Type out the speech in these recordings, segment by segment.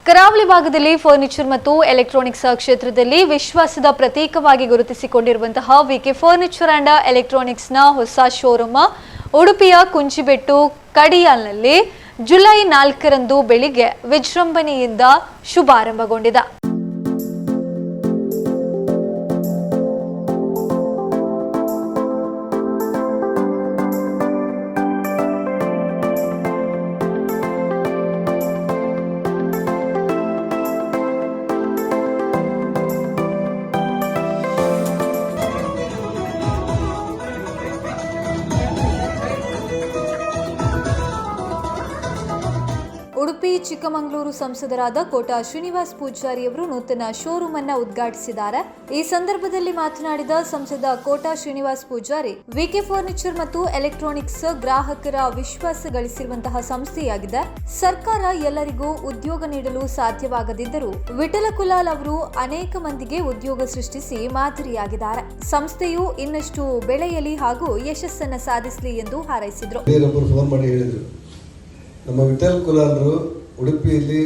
ಕರಾವಳಿ ಭಾಗದಲ್ಲಿ ಫರ್ನಿಚರ್ ಮತ್ತು ಎಲೆಕ್ಟ್ರಾನಿಕ್ಸ್ ಕ್ಷೇತ್ರದಲ್ಲಿ ವಿಶ್ವಾಸದ ಪ್ರತೀಕವಾಗಿ ಗುರುತಿಸಿಕೊಂಡಿರುವಂತಹ ವಿಕೆ ಫರ್ನಿಚರ್ ಅಂಡ್ ಎಲೆಕ್ಟ್ರಾನಿಕ್ಸ್ನ ಹೊಸ ಶೋರೂಮ್ ಉಡುಪಿಯ ಕುಂಚಿಬೆಟ್ಟು ಕಡಿಯಾಲ್ನಲ್ಲಿ ಜುಲೈ 4ರಂದು ಬೆಳಿಗ್ಗೆ ವಿಜೃಂಭಣೆಯಿಂದ ಶುಭಾರಂಭಗೊಂಡಿದೆ. ಉಡುಪಿ ಚಿಕ್ಕಮಗಳೂರು ಸಂಸದರಾದ ಕೋಟಾ ಶ್ರೀನಿವಾಸ್ ಪೂಜಾರಿ ಅವರು ನೂತನ ಶೋರೂಮ್ ಅನ್ನು ಉದ್ಘಾಟಿಸಿದ್ದಾರೆ. ಈ ಸಂದರ್ಭದಲ್ಲಿ ಮಾತನಾಡಿದ ಸಂಸದ ಕೋಟಾ ಶ್ರೀನಿವಾಸ್ ಪೂಜಾರಿ, ವಿಕೆ ಫರ್ನಿಚರ್ ಮತ್ತು ಎಲೆಕ್ಟ್ರಾನಿಕ್ಸ್ ಗ್ರಾಹಕರ ವಿಶ್ವಾಸ ಗಳಿಸಿರುವಂತಹ ಸಂಸ್ಥೆಯಾಗಿದೆ. ಸರ್ಕಾರ ಎಲ್ಲರಿಗೂ ಉದ್ಯೋಗ ನೀಡಲು ಸಾಧ್ಯವಾಗದಿದ್ದರೂ ವಿಠಲ ಕುಲಾಲ್ ಅವರು ಅನೇಕ ಮಂದಿಗೆ ಉದ್ಯೋಗ ಸೃಷ್ಟಿಸಿ ಮಾದರಿಯಾಗಿದ್ದಾರೆ. ಸಂಸ್ಥೆಯು ಇನ್ನಷ್ಟು ಬೆಳೆಯಲಿ ಹಾಗೂ ಯಶಸ್ಸನ್ನು ಸಾಧಿಸಲಿ ಎಂದು ಹಾರೈಸಿದರು. ನಮ್ಮ ವಿಠಲ್ ಕುಲಾಲ್ರು ಉಡುಪಿಯಲ್ಲಿ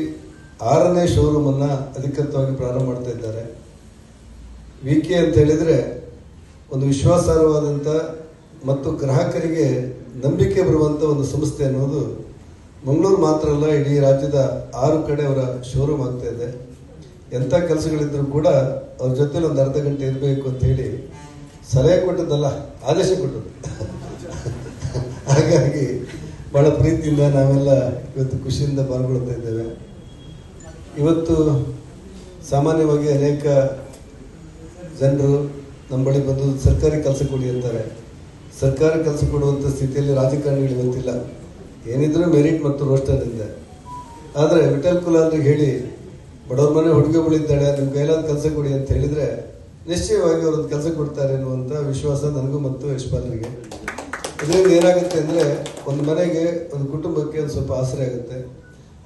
6ನೇ ಶೋರೂಮ್ ಅನ್ನ ಅಧಿಕೃತವಾಗಿ ಪ್ರಾರಂಭ ಮಾಡ್ತಾ ಇದ್ದಾರೆ. ವಿಕೆ ಅಂತ ಹೇಳಿದ್ರೆ ಒಂದು ವಿಶ್ವಾಸಾರ್ಹವಾದಂಥ ಮತ್ತು ಗ್ರಾಹಕರಿಗೆ ನಂಬಿಕೆ ಬರುವಂಥ ಒಂದು ಸಂಸ್ಥೆ ಅನ್ನೋದು ಮಂಗಳೂರು ಮಾತ್ರ ಅಲ್ಲ, ಇಡೀ ರಾಜ್ಯದ 6 ಕಡೆ ಅವರ ಶೋರೂಮ್ ಆಗ್ತಾ ಇದೆ. ಎಂಥ ಕೆಲಸಗಳಿದ್ರೂ ಕೂಡ ಅವ್ರ ಜೊತೆಲಿ ಒಂದು ಅರ್ಧ ಗಂಟೆ ಇರಬೇಕು ಅಂತ ಹೇಳಿ ಸಲಹೆ ಕೊಟ್ಟದ್ದಲ್ಲ, ಆದೇಶ ಕೊಟ್ಟದ್ದು. ಹಾಗಾಗಿ ಬಹಳ ಪ್ರೀತಿಯಿಂದ ನಾವೆಲ್ಲ ಇವತ್ತು ಖುಷಿಯಿಂದ ಪಾಲ್ಗೊಳ್ತಾ ಇದ್ದೇವೆ. ಇವತ್ತು ಸಾಮಾನ್ಯವಾಗಿ ಅನೇಕ ಜನರು ನಮ್ಮ ಬಳಿ ಬಂದು ಸರ್ಕಾರಿ ಕೆಲಸ ಕೊಡಿ ಅಂತಾರೆ. ಸರ್ಕಾರಿ ಕೆಲಸ ಕೊಡುವಂಥ ಸ್ಥಿತಿಯಲ್ಲಿ ರಾಜಕಾರಣಿಗಳು ಇವತ್ತಿಲ್ಲ. ಏನಿದ್ರೂ ಮೆರಿಟ್ ಮತ್ತು ರೋಸ್ಟರ್ ಇದೆ. ಆದರೆ ವಿಠಲ್ ಕುಲಾಲ್ರಿಗೆ ಹೇಳಿ ಬಡವ್ರ ಮನೆ ಹುಡುಗಿ ಬಳಿದ್ದಾಳೆ, ನಿಮ್ಮ ಕೈಲಾದ ಕೆಲಸ ಕೊಡಿ ಅಂತ ಹೇಳಿದರೆ ನಿಶ್ಚಯವಾಗಿ ಅವರೊಂದು ಕೆಲಸ ಕೊಡ್ತಾರೆ ಅನ್ನುವಂಥ ವಿಶ್ವಾಸ ನನಗೂ ಮತ್ತು ಯಶ್ಪಾಲ್ರಿಗೆ. ಇದರಿಂದ ಏನಾಗುತ್ತೆ ಅಂದರೆ ಒಂದು ಮನೆಗೆ ಒಂದು ಕುಟುಂಬಕ್ಕೆ ಒಂದು ಸ್ವಲ್ಪ ಆಸರೆ ಆಗುತ್ತೆ.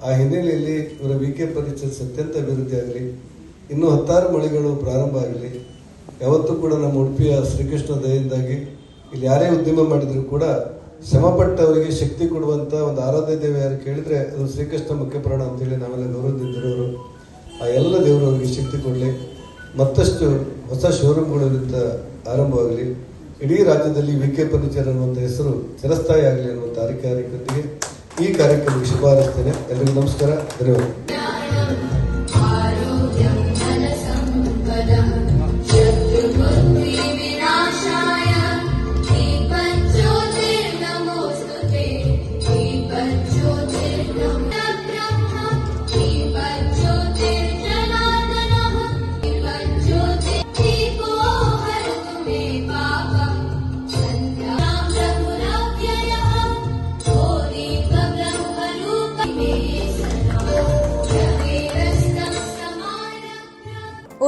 ಆ ಹಿನ್ನೆಲೆಯಲ್ಲಿ ಇವರ ವಿಕೆ ಫರ್ನಿಚರ್ಸ್ ಅತ್ಯಂತ ಅಭಿವೃದ್ಧಿ ಆಗಲಿ, ಇನ್ನೂ 10 ಮಳಿಗಳು ಪ್ರಾರಂಭ ಆಗಲಿ. ಯಾವತ್ತೂ ಕೂಡ ನಮ್ಮ ಉಡುಪಿಯ ಶ್ರೀಕೃಷ್ಣ ದಯೆಯಿಂದಾಗಿ ಇಲ್ಲಿ ಯಾರೇ ಉದ್ಯಮ ಮಾಡಿದ್ರು ಕೂಡ ಶ್ರಮಪಟ್ಟವರಿಗೆ ಶಕ್ತಿ ಕೊಡುವಂಥ ಒಂದು ಆರಾಧ್ಯ ದೇವ ಯಾರು ಕೇಳಿದ್ರೆ ಅದು ಶ್ರೀಕೃಷ್ಣ ಮುಖ್ಯಪ್ರಾಣ ಅಂತೇಳಿ ನಾವೆಲ್ಲ ಗೌರವದಿಂದಿರೋರು. ಆ ಎಲ್ಲ ದೇವರು ಅವರಿಗೆ ಶಕ್ತಿ ಕೊಡಲಿ, ಮತ್ತಷ್ಟು ಹೊಸ ಶೋರೂಮ್ಗಳಿಂದ ಆರಂಭವಾಗಲಿ, ಇಡೀ ರಾಜ್ಯದಲ್ಲಿ ವಿಕೆ ಫರ್ನಿಚರ್ ಅನ್ನುವಂಥ ಹೆಸರು ಚಿರಸ್ಥಾಯಿ ಆಗಲಿ ಅನ್ನುವಂಥ ಅಧಿಕಾರಿಕತೆಗೆ ಈ ಕಾರ್ಯಕ್ರಮಕ್ಕೆ ಶುಭ ಹಾರೈಸ್ತೇನೆ. ಎಲ್ಲರಿಗೂ ನಮಸ್ಕಾರ, ಧನ್ಯವಾದ.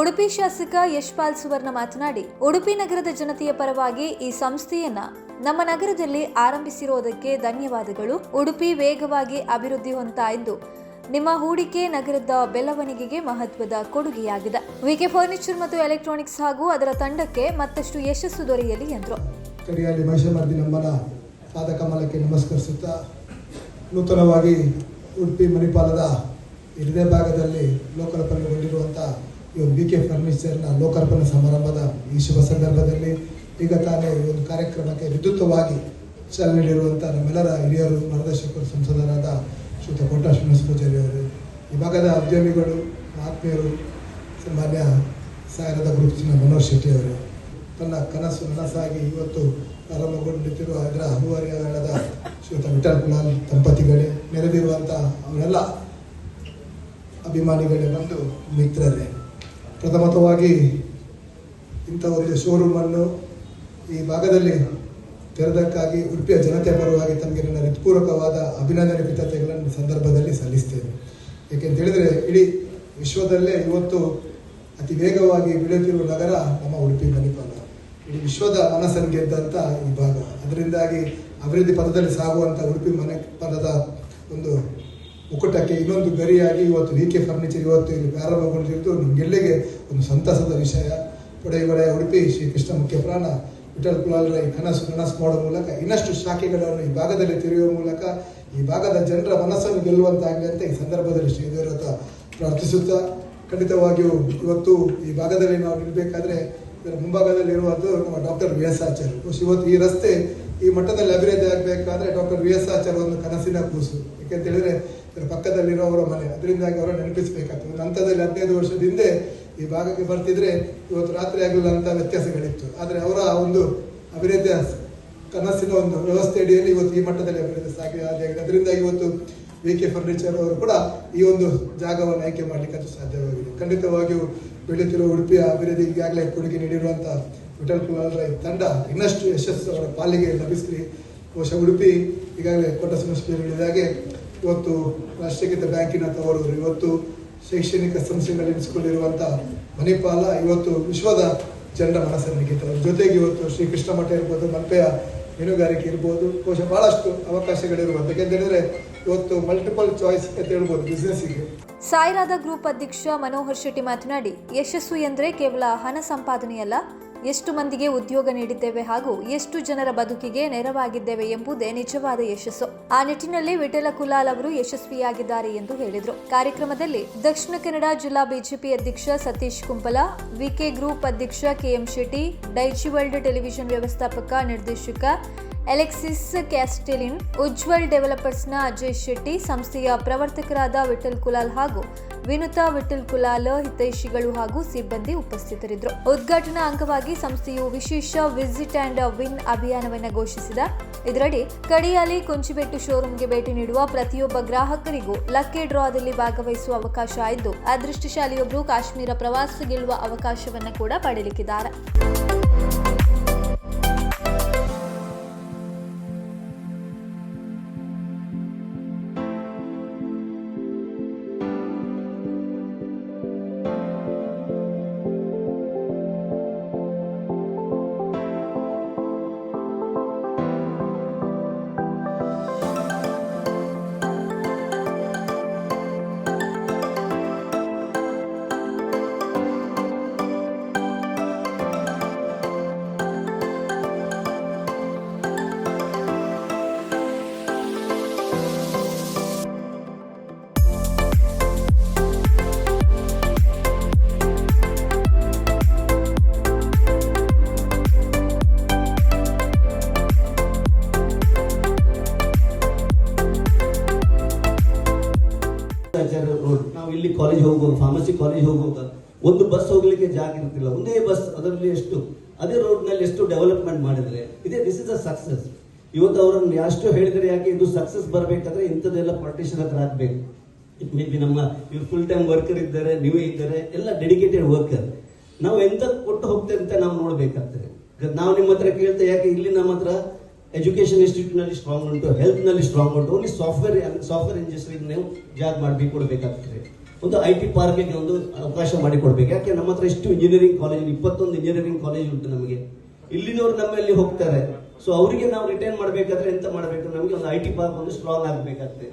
ಉಡುಪಿ ಶಾಸಕ ಯಶ್ಪಾಲ್ ಸುವರ್ಣ ಮಾತನಾಡಿ, ಉಡುಪಿ ನಗರದ ಜನತೆಯ ಪರವಾಗಿ ಈ ಸಂಸ್ಥೆಯನ್ನ ನಮ್ಮ ನಗರದಲ್ಲಿ ಆರಂಭಿಸಿರುವುದಕ್ಕೆ ಧನ್ಯವಾದಗಳು. ಉಡುಪಿ ವೇಗವಾಗಿ ಅಭಿವೃದ್ಧಿ ಹೊಂದ್ತಾ ಎಂದು ನಿಮ್ಮ ಹೂಡಿಕೆ ನಗರದ ಬೆಳವಣಿಗೆಗೆ ಮಹತ್ವದ ಕೊಡುಗೆಯಾಗಿದೆ. ವಿಕೆ ಫರ್ನಿಚರ್ ಮತ್ತು ಎಲೆಕ್ಟ್ರಾನಿಕ್ಸ್ ಹಾಗೂ ಅದರ ತಂಡಕ್ಕೆ ಮತ್ತಷ್ಟು ಯಶಸ್ಸು ದೊರೆಯಲಿ ಎಂದರು. ಕಡಿಯಾಲಿ ಮಹಿಷಮರ್ದಿನಮ್ಮನ ಪಾದಕಮಲಕ್ಕೆ ನಮಸ್ಕರಿಸುತ್ತಾ, ನೂತನವಾಗಿ ಉಡುಪಿ ಮಣಿಪಾಲದ ಹೃದಯ ಭಾಗದಲ್ಲಿ ಲೋಕಾರ್ಪಣೆಗೊಂಡಿರುವಂಥ ಈ ವಿಕೆ ಫರ್ನಿಚರ್ನ ಲೋಕಾರ್ಪಣೆ ಸಮಾರಂಭದ ಈ ಶುಭ ಸಂದರ್ಭದಲ್ಲಿ ಈಗ ತಾನೇ ಒಂದು ಕಾರ್ಯಕ್ರಮಕ್ಕೆ ವಿದ್ಯುಕ್ತವಾಗಿ ಚಾಲನೆ ನೀಡಿರುವಂಥ ನಮ್ಮೆಲ್ಲರ ಹಿರಿಯರು, ಮಾರ್ಗದರ್ಶಕರು, ಸಂಸದರಾದ ಶ್ರೀಯುತ ಕೋಟಾ ಶ್ರೀನಿವಾಸ ಪೂಜಾರಿ ಅವರು, ಈ ಭಾಗದ ಉದ್ಯಮಿಗಳು, ಆತ್ಮೀಯರು, ಸನ್ಮಾನ್ಯ ಸಾಗರದ ಗ್ರೂಪ್ಸ್ನ ಮನೋಹರ್ ಶೆಟ್ಟಿ ಅವರು, ತನ್ನ ಕನಸು ನನಸಾಗಿ ಇವತ್ತು ಪ್ರಾರಂಭಗೊಂಡಿರುವ ಇದರ ಅನುವಾರಿಯಾದ ಶ್ರೀಯುತ ವಿಠಲ್ ಕುಲಾಲ್ ದಂಪತಿಗಳೇ, ನೆರೆದಿರುವಂಥ ಅವರೆಲ್ಲ ಅಭಿಮಾನಿಗಳೇ, ಬಂದು ಮಿತ್ರರೇ, ಪ್ರಥಮತವಾಗಿ ಇಂಥ ಒಂದು ಶೋರೂಮನ್ನು ಈ ಭಾಗದಲ್ಲಿ ತೆರೆದಕ್ಕಾಗಿ ಉಡುಪಿಯ ಜನತೆಯ ಪರವಾಗಿ ತಮಗೆ ನನ್ನ ಹೃತ್ಪೂರ್ವಕವಾದ ಅಭಿನಂದನೆ ಕೃತಜ್ಞತೆಗಳನ್ನು ಸಂದರ್ಭದಲ್ಲಿ ಸಲ್ಲಿಸ್ತೇನೆ. ಏಕೆಂತ ಹೇಳಿದರೆ ಇಡೀ ವಿಶ್ವದಲ್ಲೇ ಇವತ್ತು ಅತಿ ವೇಗವಾಗಿ ಬೆಳೆಯುತ್ತಿರುವ ನಗರ ನಮ್ಮ ಉಡುಪಿ ಮಣಿಪಾಲ. ಇಡೀ ವಿಶ್ವದ ಮನಸ್ಸನ್ನು ಗೆದ್ದಂಥ ಈ ಭಾಗ. ಅದರಿಂದಾಗಿ ಅಭಿವೃದ್ಧಿ ಪಥದಲ್ಲಿ ಸಾಗುವಂಥ ಉಡುಪಿ ಮಣಿಪಾಲದ ಒಂದು ಮುಕುಟಕ್ಕೆ ಇನ್ನೊಂದು ಗರಿಯಾಗಿ ಇವತ್ತು ವಿಕೆ ಫರ್ನಿಚರ್ ಇವತ್ತು ಇಲ್ಲಿ ಪ್ರಾರಂಭಗೊಂಡಿರುವುದು ನಮಗೆಲ್ಲಿಗೆ ಒಂದು ಸಂತಸದ ವಿಷಯ. ಪಡೆಯುವಡೆ ಉಡುಪಿ ಶ್ರೀಕೃಷ್ಣ ಮುಖ್ಯಪ್ರಾಣ ವಿಠಲ್ ಕುಲಾಲ್ರ ಈ ಕನಸು ಮಾಡುವ ಮೂಲಕ ಇನ್ನಷ್ಟು ಶಾಖೆಗಳನ್ನು ಈ ಭಾಗದಲ್ಲಿ ತೆರೆಯುವ ಮೂಲಕ ಈ ಭಾಗದ ಜನರ ಮನಸ್ಸನ್ನು ಗೆಲ್ಲುವಂತಾಗಲಿ ಅಂತ ಈ ಸಂದರ್ಭದಲ್ಲಿ ಶ್ರೀದೇವರ ಪ್ರಾರ್ಥಿಸುತ್ತಾ ಖಂಡಿತವಾಗಿಯೂ ಇವತ್ತು ಈ ಭಾಗದಲ್ಲಿ ನಾವು ನಿಲ್ಲಬೇಕಾದ್ರೆ ಇದರ ಮುಂಭಾಗದಲ್ಲಿರುವುದು ನಮ್ಮ ಡಾಕ್ಟರ್ ವಿ ಎಸ್ ಆಚಾರ್ಯ. ಇವತ್ತು ಈ ರಸ್ತೆ ಈ ಮಟ್ಟದಲ್ಲಿ ಅಭಿವೃದ್ಧಿ ಆಗಬೇಕಾದ್ರೆ ಡಾಕ್ಟರ್ ವಿ ಎಸ್ ಆಚಾರ್ಯ ಒಂದು ಕನಸಿನ ಕೂಸು. ಯಾಕೆಂತ ಹೇಳಿದ್ರೆ ಇದರ ಪಕ್ಕದಲ್ಲಿರೋ ಅವರ ಮನೆ, ಅದರಿಂದಾಗಿ ಅವರ ನೆನಪಿಸಬೇಕಾಗ್ತದೆ. ಒಂದು ಹಂತದಲ್ಲಿ 15 ವರ್ಷದ ಹಿಂದೆ ಈ ಭಾಗಕ್ಕೆ ಬರ್ತಿದ್ರೆ ಇವತ್ತು ರಾತ್ರಿ ಆಗಲಿಲ್ಲ ಅಂತ ವ್ಯತ್ಯಾಸಗಳಿತ್ತು. ಆದರೆ ಅವರ ಒಂದು ಅಭಿವೃದ್ಧಿಯ ಕನಸಿನ ಒಂದು ವ್ಯವಸ್ಥೆ ಅಡಿಯಲ್ಲಿ ಇವತ್ತು ಈ ಮಟ್ಟದಲ್ಲಿ ಅಭಿವೃದ್ಧಿ ಸಾಗಿದೆ. ಅದರಿಂದ ಇವತ್ತು ವಿ.ಕೆ. ಫರ್ನಿಚರ್ ಅವರು ಕೂಡ ಈ ಒಂದು ಜಾಗವನ್ನು ಆಯ್ಕೆ ಮಾಡಲಿಕ್ಕೆ ಅದು ಸಾಧ್ಯವಾಗಿದೆ. ಖಂಡಿತವಾಗಿಯೂ ಬೆಳೆಯುತ್ತಿರುವ ಉಡುಪಿಯ ಅಭಿವೃದ್ಧಿಗೆ ಈಗಾಗಲೇ ಕೊಡುಗೆ ನೀಡಿರುವಂಥ ವಿಠಲ್ ಕುಲಾಲ್ರ ತಂಡ ಇನ್ನಷ್ಟು ಯಶಸ್ಸು ಅವರ ಪಾಲಿಗೆ ಲಭಿಸಲಿ. ಬಹುಶಃ ಉಡುಪಿ ಈಗಾಗಲೇ ಕೋಟ ಶ್ರೀನಿವಾಸ್ ಹೇಳಿದಾಗೆ ಇವತ್ತು ರಾಷ್ಟ್ರೀಕೃತ ಬ್ಯಾಂಕಿನ ತವರು, ಇವತ್ತು ಶೈಕ್ಷಣಿಕ ಸಂಸ್ಥೆಗಳಲ್ಲಿ ಎನಿಸಿಕೊಂಡಿರುವಂಥ ಮಣಿಪಾಲ ಇವತ್ತು ವಿಶ್ವದ ಜನರ ಮನಸ್ಸನ್ನು ಗೆದ್ದವರು. ಜೊತೆಗೆ ಇವತ್ತು ಶ್ರೀಕೃಷ್ಣ ಮಠ ಇರ್ಬೋದು, ಮಲ್ಪೆಯ ಮೀನುಗಾರಿಕೆ ಇರ್ಬೋದು, ಬಹುಶಃ ಬಹಳಷ್ಟು ಅವಕಾಶಗಳಿರುವಂಥ. ಯಾಕೆಂತೇಳಿದ್ರೆ ಇವತ್ತು ಮಲ್ಟಿಪಲ್ ಚಾಯ್ಸ್ ಅಂತ ಹೇಳ್ಬೋದು ಬಿಸ್ನೆಸ್ಸಿಗೆ. ಸಾಯಿರಾದ ಗ್ರೂಪ್ ಅಧ್ಯಕ್ಷ ಮನೋಹರ್ ಶೆಟ್ಟಿ ಮಾತನಾಡಿ, ಯಶಸ್ಸು ಎಂದರೆ ಕೇವಲ ಹಣ ಸಂಪಾದನೆಯಲ್ಲ, ಎಷ್ಟು ಮಂದಿಗೆ ಉದ್ಯೋಗ ನೀಡಿದ್ದೇವೆ ಹಾಗೂ ಎಷ್ಟು ಜನರ ಬದುಕಿಗೆ ನೆರವಾಗಿದ್ದೇವೆ ಎಂಬುದೇ ನಿಜವಾದ ಯಶಸ್ಸು. ಆ ನಿಟ್ಟಿನಲ್ಲಿ ವಿಠಲ ಕುಲಾಲ್ ಅವರು ಯಶಸ್ವಿಯಾಗಿದ್ದಾರೆ ಎಂದು ಹೇಳಿದರು. ಕಾರ್ಯಕ್ರಮದಲ್ಲಿ ದಕ್ಷಿಣ ಕನ್ನಡ ಜಿಲ್ಲಾ ಬಿಜೆಪಿ ಅಧ್ಯಕ್ಷ ಸತೀಶ್ ಕುಂಪಲ, ವಿಕೆ ಗ್ರೂಪ್ ಅಧ್ಯಕ್ಷ KM Shetty, Daiji world television ವ್ಯವಸ್ಥಾಪಕ ನಿರ್ದೇಶಕ ಅಲೆಕ್ಸಿಸ್ ಕ್ಯಾಸ್ಟೆಲಿನ್, ಉಜ್ವಲ್ ಡೆವಲಪರ್ಸ್ನ ಅಜಯ್ ಶೆಟ್ಟಿ, ಸಂಸ್ಥೆಯ ಪ್ರವರ್ತಕರಾದ ವಿಠಲ್ ಕುಲಾಲ್ ಹಾಗೂ ವಿನುತಾ ವಿಠಲ್ ಕುಲಾಲ್, ಹಿತೈಷಿಗಳು ಹಾಗೂ ಸಿಬ್ಬಂದಿ ಉಪಸ್ಥಿತರಿದ್ದರು. ಉದ್ಘಾಟನಾ ಅಂಗವಾಗಿ ಸಂಸ್ಥೆಯು ವಿಶೇಷ ವಿಸಿಟ್ ಅಂಡ್ ವಿನ್ ಅಭಿಯಾನವನ್ನು ಘೋಷಿಸಿದೆ. ಇದರಡಿ ಕಡಿಯಾಲಿ ಕುಂಚಿಬೆಟ್ಟು ಶೋರೂಮ್ಗೆ ಭೇಟಿ ನೀಡುವ ಪ್ರತಿಯೊಬ್ಬ ಗ್ರಾಹಕರಿಗೂ ಲಕ್ಕಿ ಡ್ರಾದಲ್ಲಿ ಭಾಗವಹಿಸುವ ಅವಕಾಶ ಇದ್ದು, ಅದೃಷ್ಟಶಾಲಿಯೊಬ್ಬರು ಕಾಶ್ಮೀರ ಪ್ರವಾಸ ಗೆಲ್ಲುವ ಅವಕಾಶವನ್ನು ಕೂಡ ಪಡೆಯಲಿಕ್ಕಿದ್ದಾರೆ. ನಾವು ಇಲ್ಲಿ ಕಾಲೇಜ್ ಹೋಗುವಾಗ, ಫಾರ್ಮಸಿ ಕಾಲೇಜ್ ಹೋಗುವಾಗ ಒಂದು ಬಸ್ ಹೋಗ್ಲಿಕ್ಕೆ ಜಾಗ ಇರ್ತಿಲ್ಲ, ಒಂದೇ ಬಸ್, ಅದರಲ್ಲಿ ಎಷ್ಟು ಅದೇ ರೋಡ್ ನಲ್ಲಿ ಎಷ್ಟು ಡೆವಲಪ್ಮೆಂಟ್ ಮಾಡಿದ್ರೆ ದಿಸ್ ಇಸ್ ಅ ಸಕ್ಸಸ್. ಇವತ್ತು ಅವರನ್ನು ಎಷ್ಟು ಹೇಳಿದ್ರೆ ಯಾಕೆ ಇದು ಸಕ್ಸಸ್ ಬರಬೇಕಾದ್ರೆ ಇಂಥದ್ದೆಲ್ಲ ಪಾರ್ಟಿಷನ್ ಹತ್ರ ಆಗ್ಬೇಕು. ಇಟ್ ಮೇ ಬಿ ನಮ್ಮ ಇವ್ರು ಫುಲ್ ಟೈಮ್ ವರ್ಕರ್ ಇದ್ದಾರೆ, ನೀವೇ ಇದ್ದಾರೆ, ಎಲ್ಲ ಡೆಡಿಕೇಟೆಡ್ ವರ್ಕರ್. ನಾವು ಎಂತ ಕೊಟ್ಟು ಹೋಗ್ತೇವೆ ಅಂತ ನಾವು ನೋಡ್ಬೇಕಾಗ್ತದೆ. ನಾವು ನಿಮ್ಮ ಹತ್ರ ಕೇಳ್ತಾ ಯಾಕೆ ಇಲ್ಲಿ ನಮ್ಮ ಹತ್ರ ಎಜುಕೇಶನ್ ಇನ್ಸ್ಟಿಟ್ಯೂಟ್ ನಲ್ಲಿ ಸ್ಟ್ರಾಂಗ್ ಉಂಟು, ಹೆಲ್ತ್ ನಲ್ಲಿ ಸ್ಟ್ರಾಂಗ್ ಉಂಟು, ಓನ್ಲಿ ಸಾಫ್ಟ್ವೇರ್ ಇಂಡಸ್ಟ್ರಿಗೆ ನೀವು ಜಾಗ ಮಾಡಿಕೊಡ್ಬೇಕಾಗ್ತದೆ. ಒಂದು IT ಪಾರ್ಕ್ಗೆ ಒಂದು ಅವಕಾಶ ಮಾಡಿಕೊಡ್ಬೇಕು. ಯಾಕೆ ನಮ್ಮ ಹತ್ರ ಎಷ್ಟು ಇಂಜಿನಿಯರಿಂಗ್ ಕಾಲೇಜ್, 21 ಇಂಜಿನಿಯರಿಂಗ್ ಕಾಲೇಜ್ ಉಂಟು ನಮಗೆ. ಇಲ್ಲಿನವ್ರು ನಮ್ಮಲ್ಲಿ ಹೋಗ್ತಾರೆ. ಸೊ ಅವರಿಗೆ ನಾವು ರಿಟೈನ್ ಮಾಡಬೇಕಾದ್ರೆ ಎಂತ ಮಾಡಬೇಕು, ನಮಗೆ ಒಂದು IT ಪಾರ್ಕ್ ಒಂದು ಸ್ಟ್ರಾಂಗ್ ಆಗಬೇಕಾಗ್ತದೆ.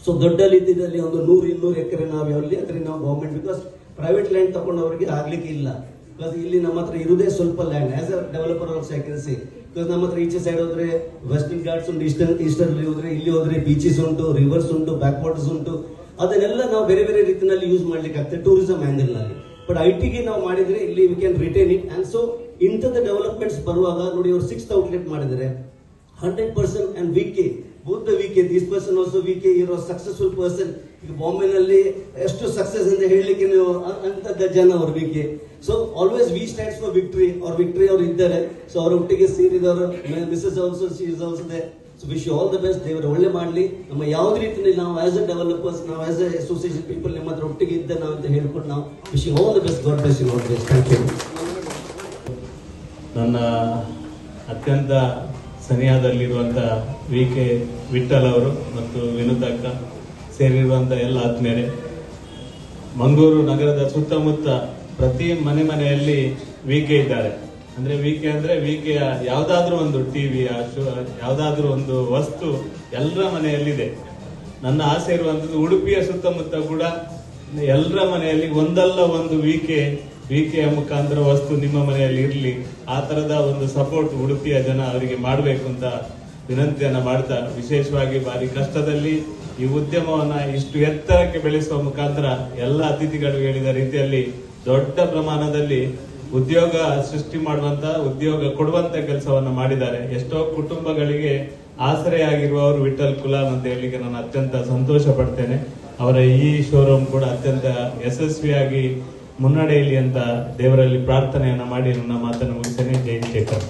ಸೊ ದೊಡ್ಡಲ್ಲಿ ಇದ್ದಲ್ಲಿ ಒಂದು 100-200 ಎಕರೆ ನಾವು ಎಲ್ಲಿ ಅಂದ್ರೆ ನಾವು ಗೌರ್ಮೆಂಟ್, ಬಿಕಾಸ್ ಪ್ರೈವೇಟ್ ಲ್ಯಾಂಡ್ ತಗೊಂಡವರಿಗೆ ಆಗ್ಲಿಕ್ಕೆ ಇಲ್ಲ. ಬಿಕಾಸ್ ಇಲ್ಲಿ ನಮ್ಮ ಹತ್ರ ಇರುವುದೇ ಸ್ವಲ್ಪ land. As a developer also I can say, because ನಮ್ಮ ಹತ್ರ ಈಚೆ ಸೈಡ್ ಹೋದ್ರೆ ವೆಸ್ಟರ್ನ್ ಘಾಟ್ಸ್ ಉಂಟು, ಈಸ್ಟರ್ನ್ ಹೋದ್ರೆ, ಇಲ್ಲಿ ಹೋದ್ರೆ ಬೀಚಸ್ ಉಂಟು, ರಿವರ್ಸ್ ಉಂಟು, ಬ್ಯಾಕ್ ವಾಟರ್ಸ್ ಉಂಟು. ಅದನ್ನೆಲ್ಲ ನಾವು ಬೇರೆ ಬೇರೆ ರೀತಿಯಲ್ಲಿ ಯೂಸ್ ಮಾಡ್ಲಿಕ್ಕೆ ಆಗ್ತದೆ ಟೂರಿಸಂ ಆಂಗಲ್ ನಲ್ಲಿ. ಬಟ್ IT ನಾವು ಮಾಡಿದ್ರೆ ಇಲ್ಲಿ we can retain it. And so ಇಂಥದ್ದು ಡೆವಲಪ್ಮೆಂಟ್ಸ್ ಬರುವಾಗ ನೋಡಿ, ಅವರು 6th ಔಟ್ಲೆಟ್ ಮಾಡಿದರೆ 100% and VK, both the VK, this person also VK, you're a successful person. ಈಗ ಬಾಂಬೆನಲ್ಲಿ ಎಷ್ಟು ಸಕ್ಸಸ್ ಅಂತ ಹೇಳಲಿಕ್ಕೆ ನೀವು ಅಂತದ ಜನ ಅವರು VK. So always we stands for victory. ಅವ್ರ ವಿಕ್ಟ್ರಿ ಅವರು ಇದ್ದಾರೆ. ಸೊ ಅವ್ರ ಒಟ್ಟಿಗೆ ಸೇರಿದವರು Mrs also, she is also there. So wish you all the best. ದೇವರು ಒಳ್ಳೆ ಮಾಡಲಿ. ನಮ್ಮ ಯಾವುದೇ ರೀತಿಯಲ್ಲಿ ನಾವು ಆಸ್ ಅ ಡೆವಲಪರ್ಸ್, ನಾವು ಆಸ್ ಅ ಅಸೋಸಿಯೇಷನ್ ಪೀಪಲ್ ನಿಮ್ಮ ಹತ್ರ ಒಟ್ಟಿಗೆ ಇದ್ದ ನಾವು ಅಂತ ಹೇಳ್ಕೊಂಡು ನಾವು wish you all the best. God bless you. God bless. Thank you. ನನ್ನ ಅತ್ಯಂತ ಸನಿಹದಲ್ಲಿರುವಂಥ VK ವಿಠಲ್ ಅವರು ಮತ್ತು ವಿನುತಕ್ಕ ಸೇರಿರುವಂಥ ಎಲ್ಲ ಆತ್ಮೀಯರೇ, ಮಂಗಳೂರು ನಗರದ ಸುತ್ತಮುತ್ತ ಪ್ರತಿ ಮನೆಯಲ್ಲಿ VK ಇದ್ದಾರೆ. ಅಂದ್ರೆ VK ಅಂದ್ರೆ VKಯ ಯಾವುದಾದ್ರೂ ಒಂದು ಟಿವಿ, ಯಾವುದಾದ್ರೂ ಒಂದು ವಸ್ತು ಎಲ್ಲರ ಮನೆಯಲ್ಲಿದೆ. ನನ್ನ ಆಸೆ ಇರುವಂಥದ್ದು ಉಡುಪಿಯ ಸುತ್ತಮುತ್ತ ಕೂಡ ಎಲ್ಲರ ಮನೆಯಲ್ಲಿ ಒಂದಲ್ಲ ಒಂದು VKಯ ಮುಖಾಂತರ ವಸ್ತು ನಿಮ್ಮ ಮನೆಯಲ್ಲಿ ಇರಲಿ. ಆ ತರದ ಒಂದು ಸಪೋರ್ಟ್ ಉಡುಪಿಯ ಜನ ಅವರಿಗೆ ಮಾಡಬೇಕು ಅಂತ ವಿನಂತಿಯನ್ನ ಮಾಡ್ತಾ, ವಿಶೇಷವಾಗಿ ಬಾರಿ ಕಷ್ಟದಲ್ಲಿ ಈ ಉದ್ಯಮವನ್ನ ಇಷ್ಟು ಎತ್ತರಕ್ಕೆ ಬೆಳೆಸುವ ಮುಖಾಂತರ ಎಲ್ಲ ಅತಿಥಿಗಳು ಹೇಳಿದ ರೀತಿಯಲ್ಲಿ ದೊಡ್ಡ ಪ್ರಮಾಣದಲ್ಲಿ ಉದ್ಯೋಗ ಸೃಷ್ಟಿ ಮಾಡುವಂತ, ಉದ್ಯೋಗ ಕೊಡುವಂತ ಕೆಲಸವನ್ನ ಮಾಡಿದ್ದಾರೆ. ಎಷ್ಟೋ ಕುಟುಂಬಗಳಿಗೆ ಆಸರೆಯಾಗಿರುವವರು ವಿಠಲ್ ಕುಲಾಲ್ ಅಂತ ಹೇಳಿಕ್ಕೆ ನಾನು ಅತ್ಯಂತ ಸಂತೋಷ ಪಡ್ತೇನೆ. ಅವರ ಈ ಶೋರೂಮ್ ಕೂಡ ಅತ್ಯಂತ ಯಶಸ್ವಿಯಾಗಿ ಮುನ್ನಡೆಯಲಿ ಅಂತ ದೇವರಲ್ಲಿ ಪ್ರಾರ್ಥನೆಯನ್ನ ಮಾಡಿ ನನ್ನ ಮಾತನ್ನು ಮುಗಿಸ್ತೇನೆ. ಜೈ ಶೇಖರ್.